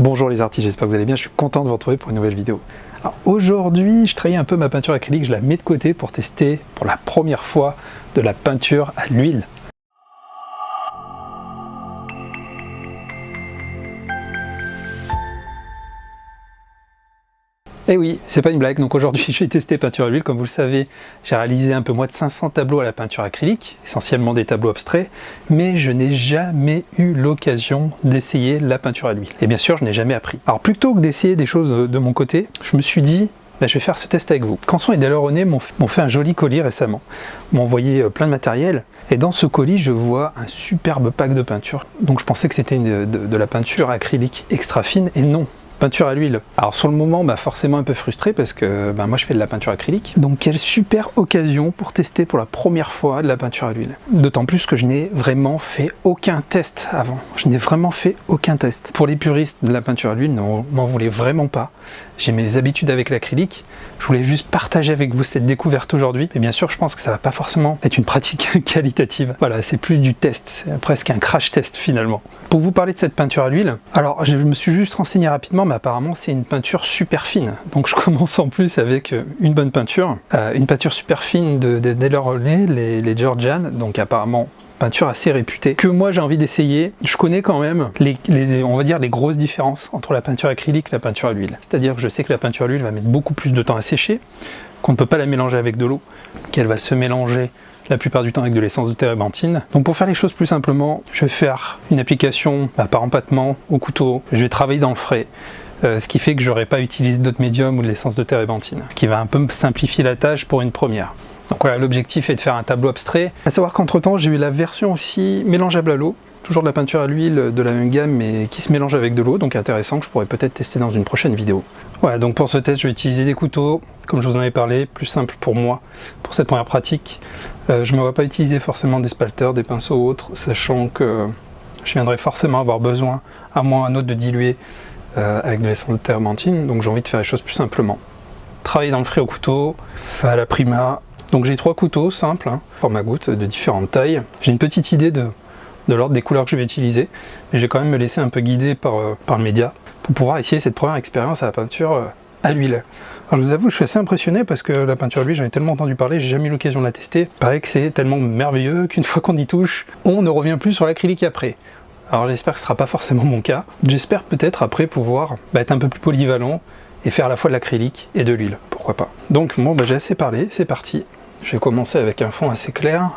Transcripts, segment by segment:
Bonjour les artistes, j'espère que vous allez bien, je suis content de vous retrouver pour une nouvelle vidéo. Alors aujourd'hui, je trahis un peu ma peinture acrylique, je la mets de côté pour tester pour la première fois de la peinture à l'huile. Et oui, c'est pas une blague, donc aujourd'hui je vais tester peinture à l'huile. Comme vous le savez, j'ai réalisé un peu moins de 500 tableaux à la peinture acrylique, essentiellement des tableaux abstraits, mais je n'ai jamais eu l'occasion d'essayer la peinture à l'huile. Et bien sûr, je n'ai jamais appris. Alors plutôt que d'essayer des choses de mon côté, je me suis dit, je vais faire ce test avec vous. Canson et Delaunay m'ont fait un joli colis récemment, m'ont envoyé plein de matériel, et dans ce colis je vois un superbe pack de peinture. Donc je pensais que c'était de la peinture acrylique extra fine, et non. Peinture à l'huile. Alors sur le moment, forcément un peu frustré parce que moi je fais de la peinture acrylique. Donc quelle super occasion pour tester pour la première fois de la peinture à l'huile. D'autant plus que je n'ai vraiment fait aucun test avant. Je n'ai vraiment fait aucun test. Pour les puristes de la peinture à l'huile, non, m'en voulez vraiment pas. J'ai mes habitudes avec l'acrylique. Je voulais juste partager avec vous cette découverte aujourd'hui. Et bien sûr, je pense que ça va pas forcément être une pratique qualitative. Voilà, c'est plus du test, c'est presque un crash test finalement. Pour vous parler de cette peinture à l'huile, alors je me suis juste renseigné rapidement, mais apparemment c'est une peinture super fine. Donc je commence en plus avec une bonne peinture. Une peinture super fine de Delaunay, les Georgian, donc apparemment peinture assez réputée, que moi j'ai envie d'essayer. Je connais quand même on va dire les grosses différences entre la peinture acrylique et la peinture à l'huile. C'est-à-dire que je sais que la peinture à l'huile va mettre beaucoup plus de temps à sécher, qu'on ne peut pas la mélanger avec de l'eau, qu'elle va se mélanger la plupart du temps avec de l'essence de térébenthine. Donc pour faire les choses plus simplement, je vais faire une application par empattement au couteau, je vais travailler dans le frais, ce qui fait que j'aurai pas utilisé d'autres médiums ou de l'essence de térébenthine, ce qui va un peu me simplifier la tâche pour une première. Donc voilà, l'objectif est de faire un tableau abstrait. À savoir qu'entre temps, j'ai eu la version aussi mélangeable à l'eau, toujours de la peinture à l'huile de la même gamme, mais qui se mélange avec de l'eau, donc intéressant, que je pourrais peut-être tester dans une prochaine vidéo. Voilà, donc pour ce test, je vais utiliser des couteaux, comme je vous en avais parlé, plus simple pour moi, pour cette première pratique. Je ne vais pas utiliser forcément des spalters, des pinceaux ou autres, sachant que je viendrai forcément avoir besoin, à moins un autre, de diluer avec de l'essence de térébenthine, donc j'ai envie de faire les choses plus simplement. Travailler dans le frais au couteau, à la prima. Donc j'ai 3 couteaux simples, format goutte, de différentes tailles. J'ai une petite idée de l'ordre des couleurs que je vais utiliser, mais je vais quand même me laisser un peu guider par le média pour pouvoir essayer cette première expérience à la peinture à l'huile. Alors je vous avoue, je suis assez impressionné parce que la peinture à l'huile, j'en ai tellement entendu parler, j'ai jamais eu l'occasion de la tester. Il paraît que c'est tellement merveilleux qu'une fois qu'on y touche, on ne revient plus sur l'acrylique après. Alors j'espère que ce ne sera pas forcément mon cas. J'espère peut-être après pouvoir être un peu plus polyvalent et faire à la fois de l'acrylique et de l'huile, pourquoi pas. Donc bon, j'ai assez parlé, c'est parti. Je vais commencer avec un fond assez clair.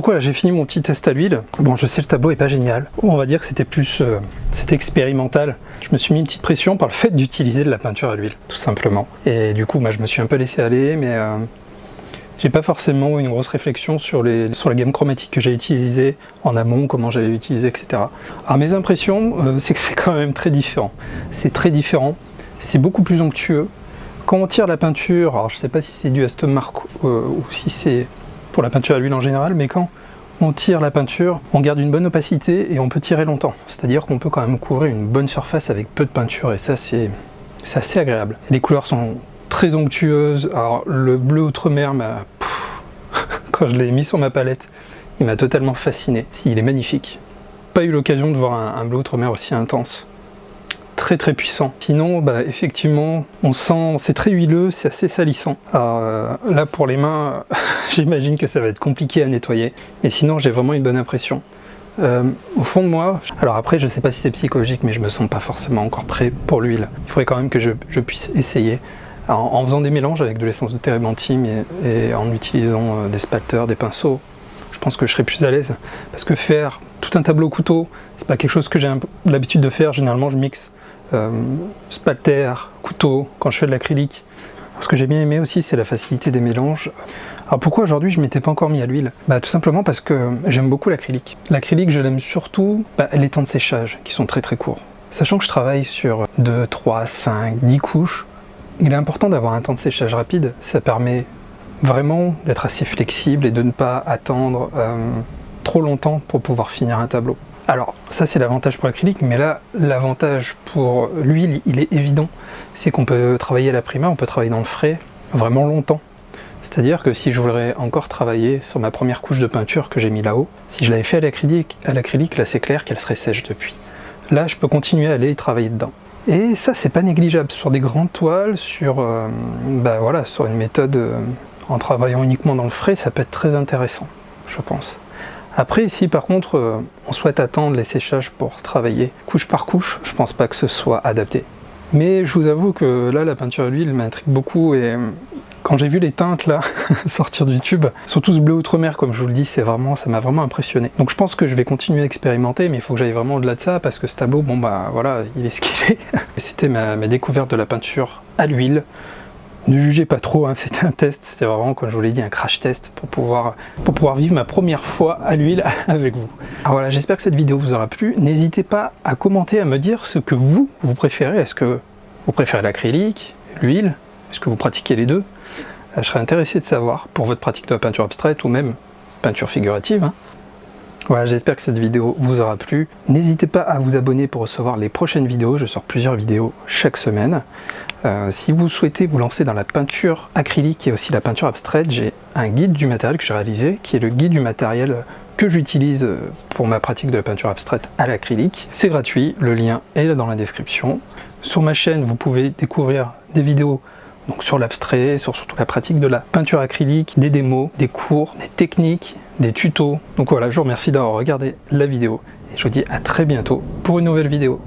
voilà, j'ai fini mon petit test à l'huile. Bon, je sais, le tableau est pas génial. On va dire que c'était plus c'était expérimental. Je me suis mis une petite pression par le fait d'utiliser de la peinture à l'huile, tout simplement. Et du coup, je me suis un peu laissé aller, mais j'ai pas forcément une grosse réflexion sur la gamme chromatique que j'ai utilisée en amont, comment j'allais l'utiliser, etc. Alors mes impressions, c'est que c'est quand même très différent. C'est très différent, c'est beaucoup plus onctueux. Quand on tire la peinture, alors je sais pas si c'est dû à cette marque ou si c'est pour la peinture à l'huile en général, mais quand on tire la peinture, on garde une bonne opacité et on peut tirer longtemps. C'est-à-dire qu'on peut quand même couvrir une bonne surface avec peu de peinture, et ça c'est assez agréable. Les couleurs sont très onctueuses. Alors le bleu outre-mer, quand je l'ai mis sur ma palette, il m'a totalement fasciné. Il est magnifique. Pas eu l'occasion de voir un bleu outre-mer aussi intense. Très très puissant. Sinon, effectivement, on sent, c'est très huileux, c'est assez salissant. Alors, là pour les mains, j'imagine que ça va être compliqué à nettoyer. Mais sinon, j'ai vraiment une bonne impression. Au fond de moi, alors après, je sais pas si c'est psychologique, mais je me sens pas forcément encore prêt pour l'huile. Il faudrait quand même que je puisse essayer. Alors, en faisant des mélanges avec de l'essence de térébenthine et en utilisant des spalters, des pinceaux, je pense que je serai plus à l'aise. Parce que faire tout un tableau au couteau, c'est pas quelque chose que j'ai l'habitude de faire. Généralement, je mixe spalter, couteau, quand je fais de l'acrylique. Ce que j'ai bien aimé aussi, c'est la facilité des mélanges. Alors pourquoi aujourd'hui je m'étais pas encore mis à l'huile? Tout simplement parce que j'aime beaucoup l'acrylique. L'acrylique, je l'aime surtout les temps de séchage, qui sont très très courts. Sachant que je travaille sur 2, 3, 5, 10 couches, il est important d'avoir un temps de séchage rapide. Ça permet vraiment d'être assez flexible et de ne pas attendre trop longtemps pour pouvoir finir un tableau. Alors ça c'est l'avantage pour l'acrylique, mais là l'avantage pour l'huile il est évident, c'est qu'on peut travailler à la prima, on peut travailler dans le frais vraiment longtemps. C'est-à-dire que si je voudrais encore travailler sur ma première couche de peinture que j'ai mis là-haut, si je l'avais fait à l'acrylique, là c'est clair qu'elle serait sèche depuis. Là je peux continuer à aller travailler dedans. Et ça c'est pas négligeable sur des grandes toiles, sur sur une méthode en travaillant uniquement dans le frais, ça peut être très intéressant, je pense. Après, si par contre on souhaite attendre les séchages pour travailler couche par couche, je pense pas que ce soit adapté. Mais je vous avoue que là, la peinture à l'huile m'intrigue beaucoup, et quand j'ai vu les teintes là sortir du tube, surtout ce bleu outre-mer, comme je vous le dis, ça m'a vraiment impressionné. Donc je pense que je vais continuer à expérimenter, mais il faut que j'aille vraiment au-delà de ça, parce que ce tableau, il est ce qu'il est. C'était ma découverte de la peinture à l'huile. Ne jugez pas trop, hein, c'était un test, c'était vraiment, comme je vous l'ai dit, un crash test pour pouvoir vivre ma première fois à l'huile avec vous. Alors voilà, j'espère que cette vidéo vous aura plu. N'hésitez pas à commenter, à me dire ce que vous préférez. Est-ce que vous préférez l'acrylique, l'huile? Est-ce que vous pratiquez les deux? Je serais intéressé de savoir pour votre pratique de la peinture abstraite ou même peinture figurative. Hein. Voilà, j'espère que cette vidéo vous aura plu. N'hésitez pas à vous abonner pour recevoir les prochaines vidéos. Je sors plusieurs vidéos chaque semaine. Si vous souhaitez vous lancer dans la peinture acrylique et aussi la peinture abstraite, j'ai un guide du matériel que j'ai réalisé, qui est le guide du matériel que j'utilise pour ma pratique de la peinture abstraite à l'acrylique. C'est gratuit, le lien est là dans la description. Sur ma chaîne, vous pouvez découvrir des vidéos donc sur l'abstrait, sur surtout la pratique de la peinture acrylique, des démos, des cours, des techniques, des tutos. Donc voilà, je vous remercie d'avoir regardé la vidéo et je vous dis à très bientôt pour une nouvelle vidéo.